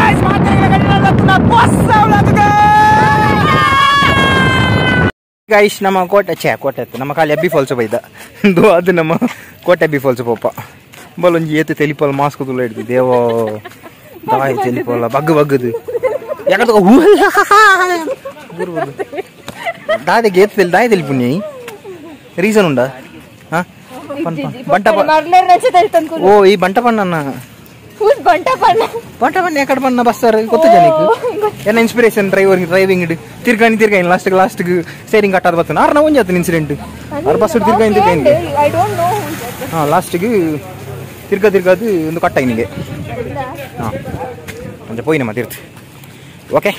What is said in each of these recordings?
guys, guys, nama kote nama kali abbi falls poida do adu nama kote abbi falls popa bolonji etu telipal mask tu leddi devo dai telipal bagdu yakadu dai ge etu dai telipuni reason unda ha banta ఓ ఈ బంట పన్న ఎక్కడ పన్న బస్సారు కొత్త జనకు ఏనా inspiration driving తిరగాని last steering కట్టాది బతున్నా ఆరు నవ్వు చేస్తాను ఇన్సిడెంట్ ఆరు బస్సు తిరగాని లాస్ట్ తిరగదు ఎందుకు కట్ అయింది కొంచెం పోయినమ్మా తీర్చి ఓకే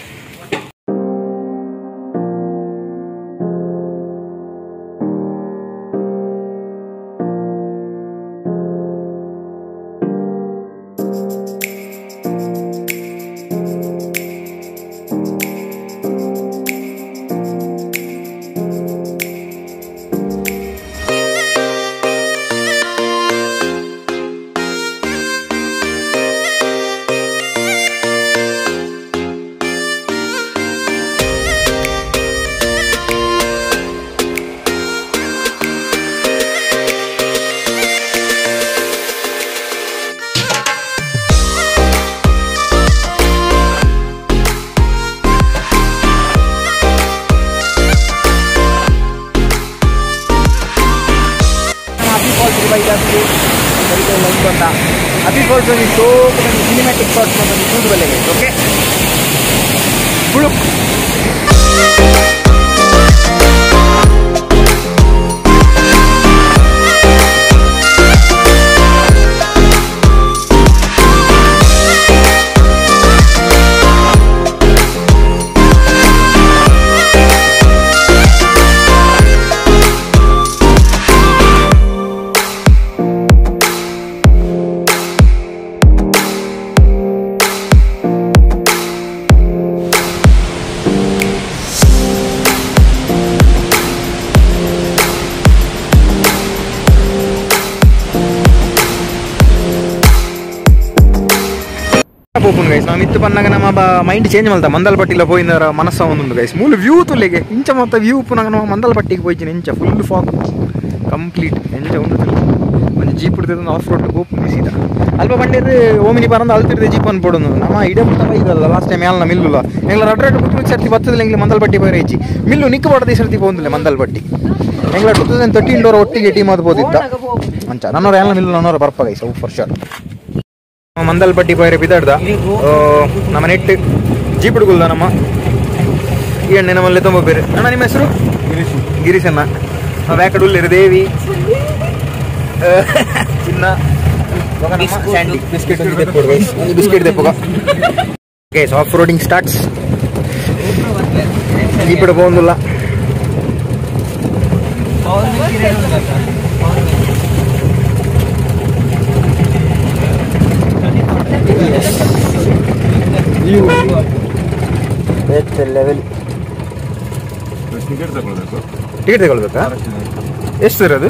अभी फॉल्स में तो सिनेमैटिक शॉट्स में शूट बनेंगे ओके ಗೈಸ್ ನಾವು ಮಿತ್ತು ಬಂದಾಗ ನಮ್ಮ ಮೈಂಡ್ ಚೇಂಜ್ ಮಾಡ್ತಾ ಮಂದಲ್ಪಟ್ಟಿಲ್ಲ ಪೋಯಿನ ಮನಸ್ಸು ಒಂದು ಗೈಸ್ ಮೂಲ ವ್ಯೂ ತುಲೆಗೆ ಇಂಚ ಮತ್ತೆ ವ್ಯೂ ಪುನಃ ನಮ್ಮ ಮಂದಲ್ಪಟ್ಟಿಗೆ ಹೋಯ್ತೀನಿ ಇಂಚ ಫುಲ್ ಫಾಗ್ ಕಂಪ್ಲೀಟ್ ಎಂಚ ಒಂದು ಒಂದು ಜೀಪ್ ಹಿಡಿದ ಆಫ್ ರೋಡ್ ಹೋಗ್ತೀನಿ ಸೀದಾ ಅಲ್ಪ ಬಂದಿರು ಓಮಿನಿ ಬರಂದು ಅಲ್ತಿರ್ದೆ ಜೀಪ್ ಅನ್ಪೋಡು ನಮ್ಮ ಇಡೇ ಮುಟ್ಟ ಇದಲ್ಲ ಲಾಸ್ಟ್ ಟೈಮ್ ಯಾಲ ಮಿಲ್ಲುಲ್ಲ ಎಂಗ್ಲ ರಡ್ರೆಡ್ ಬುಕ್ ಸರ್ತಿ ಬರ್ತದಿಲ್ಲ ಎಂಗ್ಲ ಮಂದಲ್ಪಟ್ಟಿ ಬೈರೆ ಹೆಚ್ಚಿ ಮಿಲ್ಲು ನಿಕ್ಕು ಬಡದ ಈ ಸರ್ತಿ ಹೋಗಿಲ್ಲ ಮಂದಲ್ಪಟ್ಟಿ ಎಂಗ್ಲ 2013 ಒಟ್ಟಿಗೆ ಟೀಮ್ ಅದು ಹೋದಿದ್ದ ಅಂಚ ನನ್ನೋರು ಯಾಲ ಮಿಲ್ಲು ನನ್ನೋರು ಬರ್ಪ ಗೈಸ್ ಅವು ಫಾರ್ ಶೋರ್ ಮಂದಲ್ಪಟ್ಟಿ ಪೈರೆ ಬಿದ್ದಾಡ್ದ ನಮ್ಮ ನೆಟ್ ಜೀಪ್ ಹಿಡ್ಗುಲ್ದ ನಮ್ಮ ಈ ಎಣ್ಣೆ ನಮ್ಮಲ್ಲಿ ತುಂಬ ಬೇರೆ ಅಣ್ಣ ನಿಮ್ಮ ಹೆಸರು ಗಿರೀಶ್ ಅಣ್ಣ ನಾವು ಯಾಕಡೆ ಉಳ್ಳಿರು ದೇವಿ ಚಿನ್ನ ಸ್ಯಾಂಡಿ ಬಿಸ್ಕೆಟ್ ಒಂದು ತೆಪ್ಪು ಗೈಸ್ ಒಂದು ಬಿಸ್ಕೆಟ್ ತೆಪ್ಪುಗ guys off roading starts jeep ಹಿಡ್ಬೋದಿಲ್ಲ ಲೆವೆಲ್ ಟಿಕೆಟ್ ತಗೊಳ್ಬೇಕಾ ಎಷ್ಟು ಇರೋದು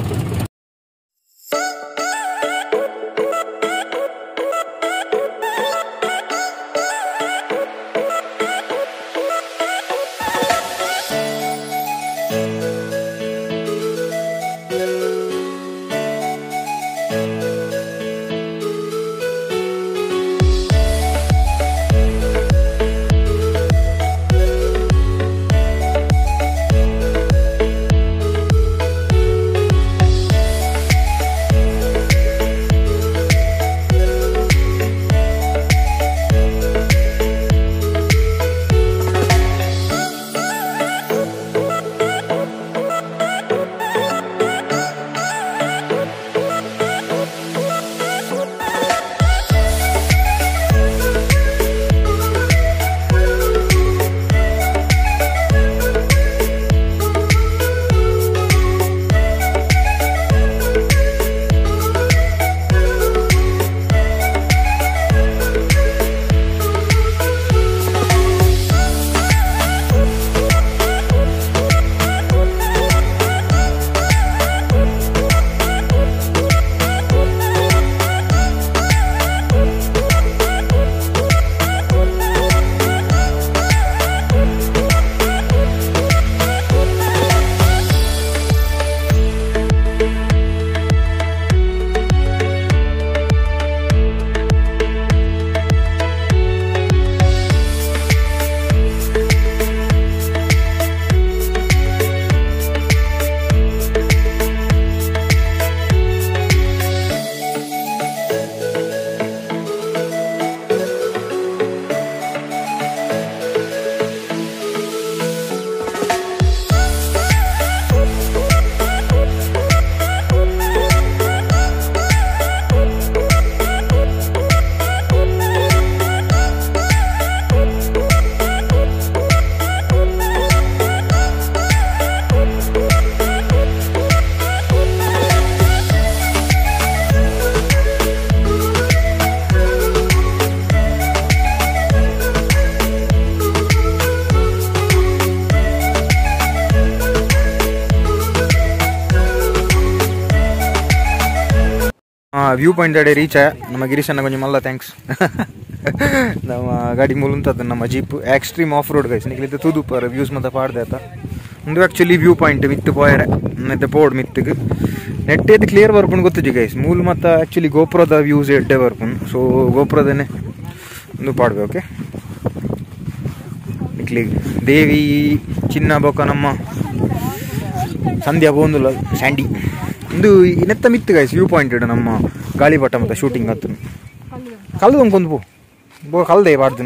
ವ್ಯೂ ಪಾಯಿಂಟ್ ಅಡೆ ರೀಚ್ ನಮ್ಮ ಗಿರೀಶ್ ಅಣ್ಣ ಕೊಂಚ ಮಲ್ಲ ಥ್ಯಾಂಕ್ಸ್ ನಮ್ಮ ಗಾಡಿ ಮೂಲಂತದ್ದು ನಮ್ಮ jeep extreme off road guys ನಿಕ್ಲಿದ್ದು ತೂದುಪ್ಪರ ವ್ಯೂಸ್ ಮತ್ತೆ ಪಾಡ್ದೆ ಆತ ಒಂದು ಆ್ಯಕ್ಚುಲಿ ವ್ಯೂ ಪಾಯಿಂಟ್ ಮಿತ್ತು ಪೋಯರೆ ಮತ್ತೆ ಪೋಡ್ ಮಿತ್ತಿಗೆ ನೆಟ್ಟೇದು ಕ್ಲಿಯರ್ ಬರ್ಪುಂಡು ಗೊತ್ತಿಜಿ ಗೈಸ್ ಮೂಲ ಮತ್ತು ಆ್ಯಕ್ಚುಲಿ ಗೋಪುರದ ವ್ಯೂಸ್ ಎಡ್ಡೆ ಬರ್ಪುಂಡು ಸೊ ಗೋಪುರದನ್ನೇ ಒಂದು ಪಾಡ್ಬೇ ಓಕೆ ನಿಕ್ಲಿಗೆ ದೇವಿ ಚಿನ್ನ ಬೊಕ್ಕ ನಮ್ಮ ಸಂಧ್ಯಾ ಬೋಂದುಲ ಸ್ಯಾಂಡಿ ಇದು ನೆತ್ತ ಮಿತ್ತು ಗೈಸ್ ವ್ಯೂ ಪಾಯಿಂಟ್ ಇಡು ನಮ್ಮ ಗಾಳಿಪಟ ಮತ್ತು ಶೂಟಿಂಗ್ ಹತ್ತು ಕಲ್ದು ಕೊಂದು ಬೋ ಕಲ್ದೆ ಪಾಡ್ದು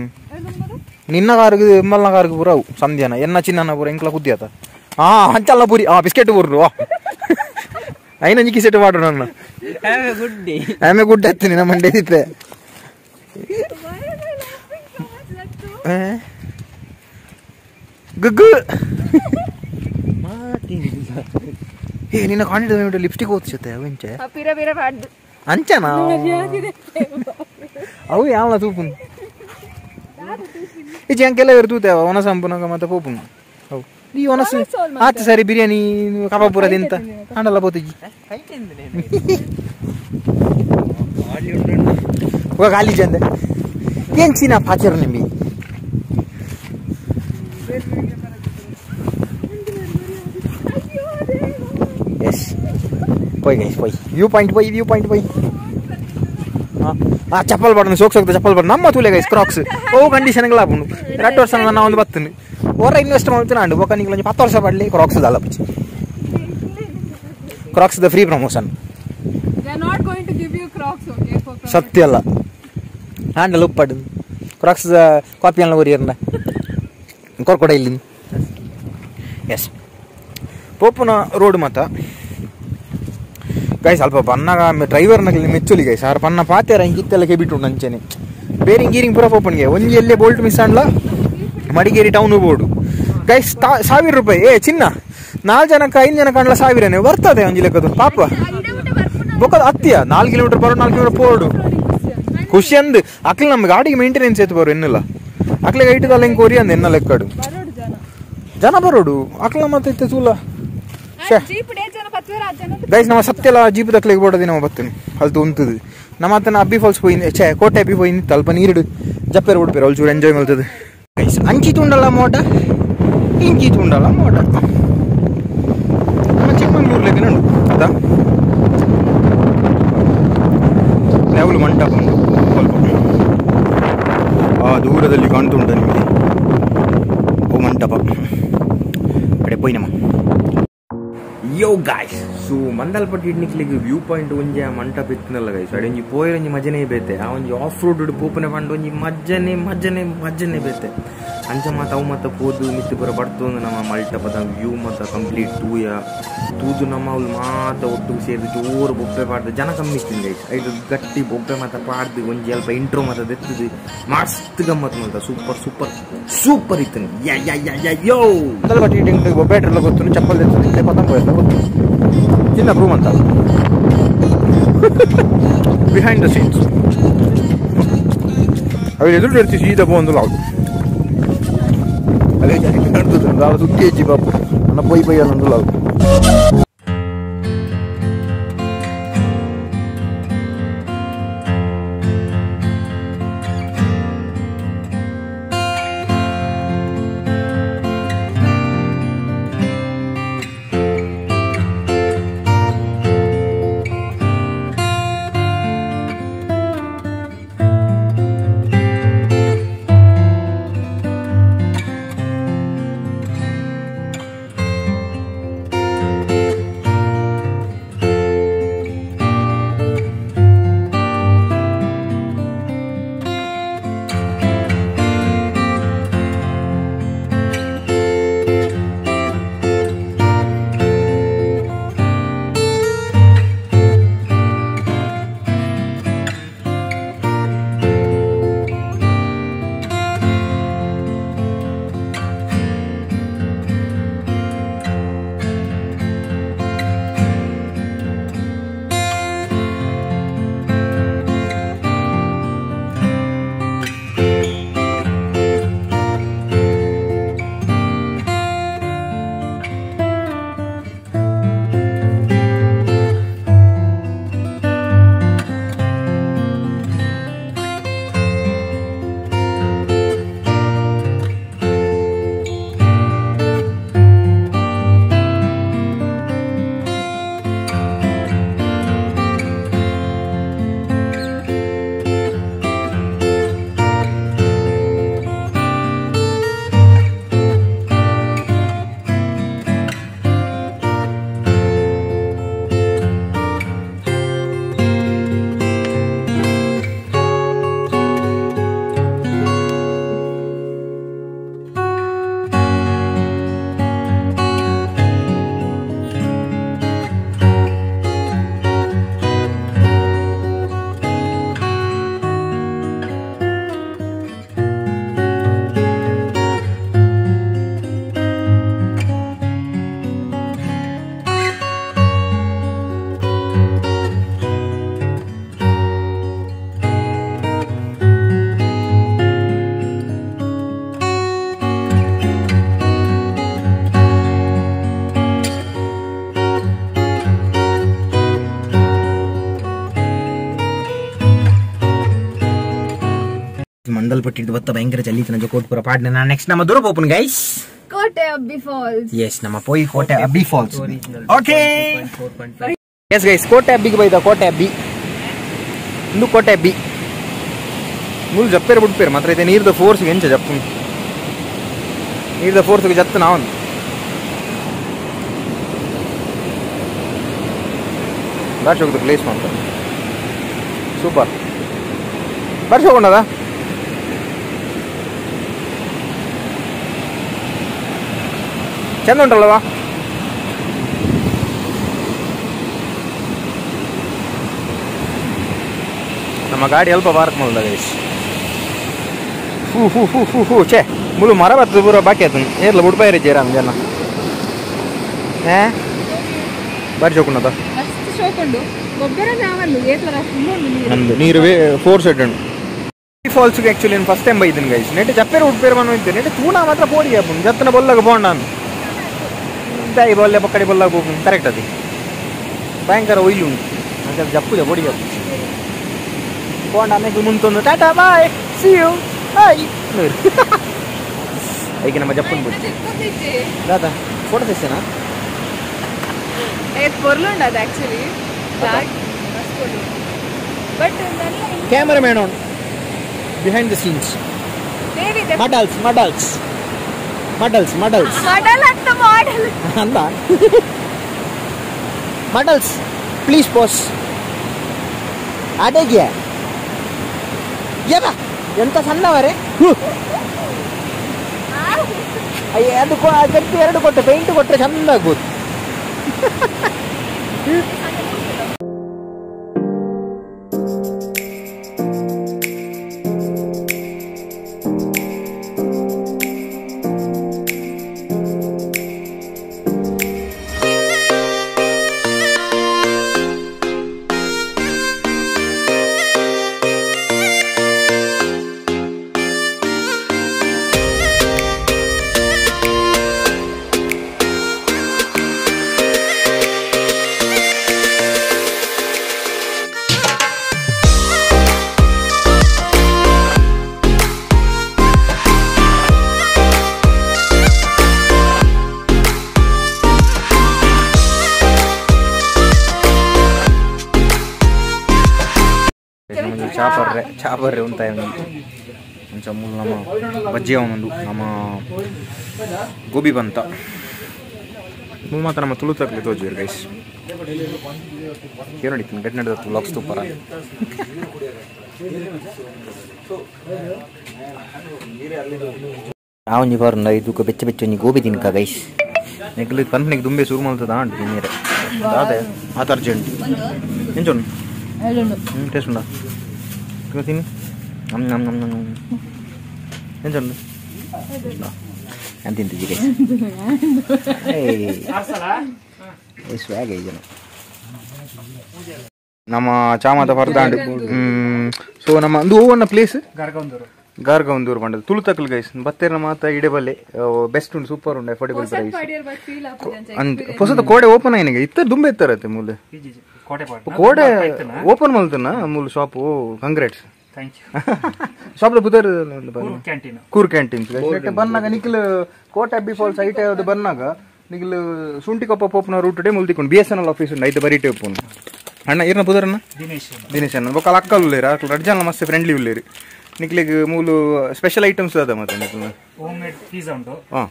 ನಿನ್ನ ಕಾರ್ಗೆ ಎಮ್ಮಲ್ನ ಕಾರ್ಗೆ ಪೂರ ಅವು ಸಂಧ್ಯಾನ ಎನ್ನ ಚಿನ್ನನ ಪೂರ ಎಂಕ್ಲ ಕುದ್ದಿಯಾತ ಹಂಚಲ್ಲ ಪೂರಿ ಬಿಸ್ಕೆಟ್ ಪೂರ್ರು ಐನಂಜಿ ಕಿಸೆಟ್ ಪಾಡ್ರು ನನ್ನ ಆಮೆ ಗುಡ್ಡೆ ಹತ್ತೀನಿ ನಮ್ಮ ಮಂಡೆ ಇತ್ತೆ ಗಗ್ಗು ನಿನ್ನ ಕಾಣಿಡ ಲಿಪ್ಸ್ಟಿಕ್ ಓದಿಸುತ್ತೆ ಅವೆಂಚೆ ಅಂಚನಾ ಅವು ಯಾವ ತೂಪು ಈಚೆ ಅಂಕೆಲ್ಲ ಇವರು ತೂತೇವ ಒನಸ ಹಂಪುನಾಗ ಮತ್ತೆ ಪೋಪು ಅವು ಈ ಒನಸು ಆತ ಸರಿ ಬಿರಿಯಾನಿ ಕಬಾಬ್ ಪೂರ ತಿಂತ ಹಾಂಡಲ್ಲ ಬೋತಿಜಿ ಖಾಲಿ ಚಂದ ಏನ್ ಚೀನಾ ಪಾಚರ್ ನಿಮ್ಮಿ ಎಸ್ ಪೋಯ್ ಗೈಸ್ ಪೋಯ್ ವ್ಯೂ ಪಾಯಿಂಟ್ ಪೋಯ್ ಚಪ್ಪಲ್ ಬಾರ್ದು ಸೋಕ್ಸೋಗ್ತದೆ ಚಪ್ಪಲ್ ಬಾರ್ದು ನಮ್ಮ ತೂಲೆ ಗೈಸ್ ಕ್ರಾಕ್ಸ್ ಕಂಡೀಷನ್ಗಳು ಆಪುಂಡು 2 ವರ್ಷ ನಾ ಒಂದು ಬತ್ತನು ಓರ ಇನ್ವೆಸ್ಟ್ ಮಾಡ್ತೀನಿ ಅಂಡು ಬೊಕ್ಕ ನಿಂಗೆ 10 ವರ್ಷ ಪಡ್ಲಿ ಕ್ರಾಕ್ಸ್ ಅಲ್ಲ ಪಚ್ಚಿ ಕ್ರಾಕ್ಸ್ ದ ಫ್ರೀ ಪ್ರಮೋಷನ್ ಸತ್ಯ ಅಲ್ಲ ಹ್ಯಾಂಡಲ್ ಉಪ್ಪಾಡು ಕ್ರಾಕ್ಸ್ ಕಾಪಿ ಅಲ್ಲ ಓರಿಯರ್ನ ಕೊರ್ಕೊಡ ಇಲ್ಲಿ ಎಸ್ ಪೋಪುನ ರೋಡ್ ಮತ್ತ ಗೈ ಸ್ವಲ್ಪ ಪನ್ನಗ ಡ್ರೈವರ್ನ ಮೆಚ್ಚುಲಿ ಗೈ ಸಾರ್ ಪನ್ನ ಪಾತ್ಯಾರ ಹಿಂಗಿತ್ತೆಲ್ಲ ಕೆಬಿಟ್ಟು ಅಂಚೆನೆ ಬೇರೆ ಹಿಂಗೀರಿಂಗ್ ಪೂರ ಪೋಪನ್ಗೆ ಒಂಜಿ ಎಲ್ಲೇ ಬೋಲ್ಟ್ ಮಿಸ್ ಆಂಡ್ಲ ಮಡಿಕೇರಿ ಟೌನ್ ಬೋರ್ಡು ಗೈಸ್ 1000 ರೂಪಾಯಿ ಚಿನ್ನ 4 ಜನಕ್ಕೆ 5 ಜನಕ್ಕೆ ಅಂಡ್ಲ 1000 ಬರ್ತದೆ ಒಂಜಿ ಲೆಕ್ಕದು ಪಾಪ ಬೊಕ್ಕದ ಹತ್ತಿಯ 4 ಕಿಲೋಮೀಟರ್ ಬರೋ 4 ಕಿಲೋಮೀಟರ್ ಪೋರ್ಡು ಖುಷಿ ಅಂದ್ ಅಕ್ಲೆ ನಮ್ಮ ಗಾಡಿಗೆ ಮೇಂಟೆನೆನ್ಸ್ ಎತ್ತು ಬರೋ ಎನ್ನಿಲ್ಲ ಅಕ್ಲೆಗೆ ಇಟ್ಟದಲ್ಲ ಹಿಂಗೆ ಕೊರಿ ಅಂದ ಎನ್ನ ಲೆಕ್ಕಡು ಜನ ಬರೋಡು ಅಕ್ಲ ಮತ್ತೆ ಇತ್ತೆ ಚೂಲ ಗೈಸ್ ನಮ್ಮ ಸತ್ಯಲ್ಲ ಜೀಪ್ ದಕ್ಲಿಗೆ ಬೋಡದಿ ನಮ್ಮ ಬತ್ತನು ಅಲ್ಲಿ ಉಂತದು ನಮ್ಮ ಹತ್ತನ ಅಬ್ಬಿ ಫಾಲ್ಸ್ ಹೋಗಿ ಕೋಟೆ ಅಬ್ಬಿ ಹೋಗಿ ಅಲ್ಪ ನೀರಿಡು ಜಪ್ಪೇರು ಬಿಡ್ಪೇರು ಅಲ್ಲಿ ಚೂರು ಎಂಜಾಯ್ ಮಾಡ್ತದೆ ಗೈಸ್ ಅಂಚಿ ತುಂಡಲ್ಲ ಮೋಟ ಇಂಚಿ ತುಂಡಲ್ಲ ಮೋಟ ನಮ್ಮ ಚಿಕ್ಕಮಂಗ್ಳೂರ್ಲೆಗೆ ನಂಡು ಅದಾ ಲೆವಲು ಮಂಟಪ ಉಂಟು ಸ್ವಲ್ಪ ದೂರದಲ್ಲಿ ಕಾಣ್ತುಂಟ ನಿಮಗೆ ಓ ಮಂಟಪ ಕಡೆ ಪೋಯ್ ನಮ್ಮ ಯೋ ಗಾಯ್ಸ್ ಸೊ ಮಂದಲ್ಪಟ್ಟಿ ಇಡ್ನಿಕ್ಲಿಗೆ ವ್ಯೂ ಪಾಯಿಂಟ್ ಒಂಜಿ ಮಂಟಪ ಇತ್ತನಲ್ಲ ಗೈಸ್ ಅಡೆ ಒಂಜಿ ಪೋಯರ್ ಒಂಜಿ ಮಜನೆ ಬೇತೆ ಆ ಒಂಜಿ ಆಫ್ ರೋಡ್ ಪೋಪನೆ ಪಂಡು ಒಂಜಿ ಮಜ್ಜನೆ ಬೇತೆ ಅಂಚ ಮಾತ ಅವು ಮತ್ತೆ ಪೋದು ನಿತ್ಯ ಪೂರ ಬರ್ತೊಂದು ನಮ್ಮ ಮಲ್ಟಪದ ವ್ಯೂ ಮತ್ತು ಕಂಪ್ಲೀಟ್ ತೂದು ನಮ್ಮ ಅವ್ಲು ಮಾತ ಒಟ್ಟಿಗೆ ಸೇರಿದು ಜೋರು ಬೊಬ್ಬೆ ಪಾಡ್ದು ಜನ ಕಮ್ಮಿ ಇತ್ತಿಂದ ಗೈಸ್ ಐದು ಗಟ್ಟಿ ಬೊಬ್ಬೆ ಮಾತ ಪಾಡ್ದು ಒಂಜಿ ಅಲ್ಪ ಇಂಟ್ರೋ ಮಾತ ದೆತ್ತದು ಮಸ್ತ್ ಗಮ್ಮತ್ ಮಾತ ಸೂಪರ್ ಇತ್ತು ಯೋ ಮಂದಲ್ಪಟ್ಟಿ ಇಡ್ನಿಕ್ಲಿಗೆ ಬೊಬ್ಬೆ ಎಲ್ಲ ಗೊತ್ತು ಚಪ್ಪಲ್ ತೆತ್ತದು ಪತಂಗ ಎಲ್ಲ ಗೊತ್ತು ಚಿನ್ನ ಪ್ರೂವ್ ಅಂತ ಬಿಹೈಂಡ್ ದ ಸೀನ್ಸ್ ಅవి ಎದುರು ಇರ್ತಿ ಸೀದಾ ಒಂದು ಲಾಗ್ ಅದೇ ಕಾಣ್ತದೆ ಸುಟ್ಟಿ ಹೆಚ್ಚಿ ಪಾಪು ನನ್ನ ಪೊಯ್ ಅಲ್ಲೊಂದು ಲಾಗ್ ಮಂದಲ್ಪಟ್ಟಿದ್ದು ಬತ್ತ ಭಯಂಕರ ಚಲಿತು ನಂಜ ಕೋಟ್ಪುರ ಪಾಡ್ನೆ ನಾನು ನೆಕ್ಸ್ಟ್ ನಮ್ಮ ದೂರ ಓಪನ್ ಗೈಸ್ ಕೋಟೆ ಅಬ್ಬಿ ಫಾಲ್ಸ್ ಎಸ್ ನಮ್ಮ ಪೋಯಿ ಕೋಟೆ Abbi falls okay yes guys ಕೋಟೆ ಅಬ್ಬಿಗೆ ಬೈದ ಕೋಟೆ ಅಬ್ಬಿ ಇಂದು ಕೋಟೆ ಅಬ್ಬಿ ಮೂಲ ಜಪ್ಪೇರು ಬಿಡ್ಪೇರು ಮಾತ್ರ ಇದೆ ನೀರ್ದ ಫೋರ್ಸ್ಗೆ ಎಂಚ ಜಪ್ಪು ನೀರ್ದ ಫೋರ್ಸ್ಗೆ ಜತ್ತು ನಾವೊಂದು ದಾಟ್ಸ್ ಹೋಗುದು ಪ್ಲೇಸ್ ಮಾತ್ರ ಸೂಪರ್ ಬರ್ಸಿ ಹೋಗೋಣದ ಚಂದ ಉಂಟಲ್ಲವಾ ನಮ್ಮ ಗಾಡಿ ಅಲ್ಪ ಪಾರ್ಕ್ ಮಾಡಲ್ಲ ಗೈಸ್ ಹೂ ಛೇ ಮುಳು ಮರ ಬರ್ತದೆ ಪೂರ ಬಾಕಿ ಆಯ್ತು ಏರ್ಲ ಬಿಡ್ಬಾಯಿರಿ ಜೇರ ಜನ ಬಾರಿ ಚೌಕುಂಡದ ನಂದು ನೀರು ಫೋರ್ ಸೈಡ್ ಉಂಟು ಈ ಫಾಲ್ಸ್ಗೆ ಆ್ಯಕ್ಚುಲಿ ನಾನು ಫಸ್ಟ್ ಟೈಮ್ ಬೈದ್ದೀನಿ ಗೈಸ್ ನೆಟ್ಟು ಚಪ್ಪೇರು ಉಡ್ಪೇರು ಮನ ಇದ್ದೆ ನೆಟ್ಟು ತೂಣ ಮಾತ್ರ ಪೋಡಿ ಹಾಪು ಜತ್ತನ ಬೊಲ್ಲಾಗ ಬೋಂಡ ನಾನು ದಾಯಿ ಬೊಲ್ಲೆ ಪಕ್ಕಡಿ ಬೊಲ್ಲಾಗ ಹೋಗು ಕರೆಕ್ಟ್ ಅದು ಭಯಂಕರ ಒಯ್ಲು ಉಂಟು ಅಂತ ಜಪ್ಪು ಪೊಡಿ ಹಾಪು ಬೋಂಡ ಅನ್ನಕ್ಕೆ ಮುಂತೊಂದು tata bye see you bye ಐಕೆ ನಮ್ಮ ಜಪ್ಪನ್ ಬಿಟ್ಟು ದಾದಾ ಫೋಟೋ ತೆಗ್ಸೇನಾ ಪೊರ್ಲುಂಡು ಅದು ಆ್ಯಕ್ಚುಲಿ ಬಟ್ ಕ್ಯಾಮರಾಮ್ಯಾನ್ ಆನ್ behind the scenes models model at the model anda models please pose adege yeba enta sannavare ayye adu gatti eradu kotte paint kotre chanda agbodu ಚಾಪರ್ರೆ ಉಂಟಾಯ కొంచెం ನಮ್ಮ ಬಜ್ಜಿ ಒಂದು ನಮ್ಮ ಗೋಬಿ ಬಂತ ಮೂಲ ಮಾತ್ರ ನಮ್ಮ ತುಳು ತಕ್ಕಲಿ ತೋಜುವೇರು ಗೈಸ್ ಏನು ನಡೀತೀನಿ ಗಟ್ಟಿ ನಡೆದ ವ್ಲಾಗ್ಸ್ ತೂಪರ ಆವಂಜಿ ಬಾರುಂಡ ಇದಕ್ಕೆ ಬೆಚ್ಚ ಬೆಚ್ಚ ಒಂಜಿ ಗೋಬಿ ತಿನ್ಕ ಗೈಸ್ ನೆಕ್ಲಿ ಪಂಪ್ನಿಗೆ ದುಂಬೆ ಶುರು ಮಾಡ್ತದ ಅಂಟು ತಿನ್ನೀರೆ ಅದೇ ಆತ ಅರ್ಜೆಂಟ್ ಎಂಚೊಂಡು ಟೇಸ್ಟ್ ಉಂಡ ತಿನ್ನಿ ನಮ್ ನಮ್ ನಮ್ ನಮ್ ಎಂಚೊಂಡು ನಾನು ತಿಂತಿದ್ದೀರಿ ಸ್ವ್ಯಾಗ್ ಐಜನ ನಮ್ಮ ಚಾಮದ ಪರ್ದಾಂಡ್ ಸೊ ನಮ್ಮ ಒಂದು ಓವನ್ನ ಪ್ಲೇಸ್ ಗಾರ್ಗವಂದೂರು ಬಂಡದು ತುಳು ತಕ್ಕಲ್ ಗೈಸ್ ಬತ್ತೇರ ಮಾತ ಇಡಬಲ್ಲೆ ಬೆಸ್ಟ್ ಉಂಟು ಸೂಪರ್ ಉಂಟು ಅಫೋರ್ಡಬಲ್ ಪ್ರೈಸ್ ಅಂತ ಹೊಸದ ಕೋಡೆ ಓಪನ್ ಆಯ್ನಿಗೆ ಇತ್ತ ದುಂಬೆ ಇತ್ತಾರತ್ತೆ ಮೂಲೆ ಕೋಡೆ ಓಪನ್ ಮಲ್ತನ ಮೂಲ ಶಾಪು ಕಂಗ್ರಾಟ್ಸ್ ಶಾಪ್ ಬುಧರ್ ಕೂರ್ ಕ್ಯಾಂಟೀನ್ ಬಂದಾಗ ನಿಖಿಲ್ ಕೋಟೆ ಅಬ್ಬಿ ಫಾಲ್ಸ್ ಐಟೆ ಅದು ಬಂದಾಗ ನಿಖಿಲ್ ಸುಂಟಿಕೊಪ್ಪ ಪೋಪ್ನ ರೂಟ್ ಮುಲ್ತಿಕೊಂಡು BSNL ಆಫೀಸ್ ಉಂಟು ಐತೆ ಬರೀಟೆ ಒಪ್ಪು ಅಣ್ಣ ಏನ ಬುಧರನ್ನ ದಿನೇಶ್ ಅಣ್ಣ ಬೊಕ್ಕ ಅಕ್ಕಲ್ ಉಳ್ಳೇರಿ ಅಕ್ಕ ಅಡ್ಜನ ಮಸ್ತ್ ಫ್ರೆಂಡ್ಲಿ ಉಳ್ಳೇರಿ ನಿಖಿಲಿಗೆ ಮೂಲು ಸ್ಪೆಷಲ್ ಐಟಮ್ಸ್ ಅದ ಮತ್ತೆ ನಿಖಿಲ್ ಹಾಂ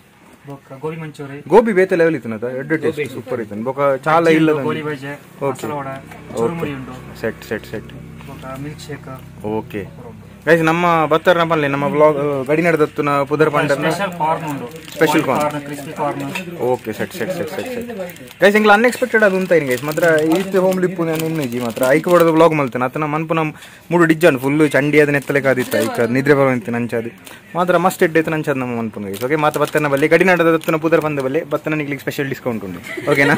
ಗೋಬಿ ಬೇತೆ ಲೆವೆಲ್ ಇತ್ತು ಎಡ್ಡು ಟೇಸ್ಟ್ ಸೂಪರ್ ಇತ್ತು ಬೊಕ್ಕ ಚಾಲ ಇಲ್ಲ set set set okay guys ನಮ್ಮ ಬತ್ತರ್ನ ಬಲ್ಲೆ ನಮ್ಮ ಬ್ಲಾಗ್ ಗಡಿ ನಡೆದತ್ತು ನಾ ಪುದರ್ ಪಂಡರ್ನ special corn okay set set set set set guys ಇಂಗ್ಲ ಅನ್ಎಕ್ಸ್ಪೆಕ್ಟೆಡ್ ಅದು ಅಂತ ಗೈಸ್ ಮಾತ್ರ ಈಸ್ಟ್ ಹೋಮ್ ಲಿಪ್ಪು ನಾನು ಇನ್ನೇಜಿ ಮಾತ್ರ ಐಕ್ ಬಡದ ಬ್ಲಾಗ್ ಮಲ್ತೇನೆ ಆತನ ಮನ್ಪುನ ಮೂಡು ಡಿಜ್ಜನ್ ಫುಲ್ ಚಂಡಿ ಅದನ್ನ ಎತ್ತಲೆ ಕಾದಿತ್ತು ಐಕ್ ನಿದ್ರೆ ಬರುವಂತೆ ನಂಚದು ಮಾತ್ರ ಮಸ್ಟ್ ಎಡ್ಡೈತೆ ನಂಚದು ನಮ್ಮ ಮನ್ಪುನ ಗೈಸ್ ಓಕೆ ಮಾತ್ರ ಬತ್ತನ ಬಲ್ಲೆ ಗಡಿ ನಡೆದತ್ತು ನಾ ಪುದರ್ ಬಂದ ಬಲ್ಲೆ ಬತ್ತನ ನಿಗ್ಲಿಕ್ಕೆ ಸ್ಪೆಷಲ್ ಡಿಸ್ಕೌಂಟ್ ಉಂಟು ಓಕೆನಾ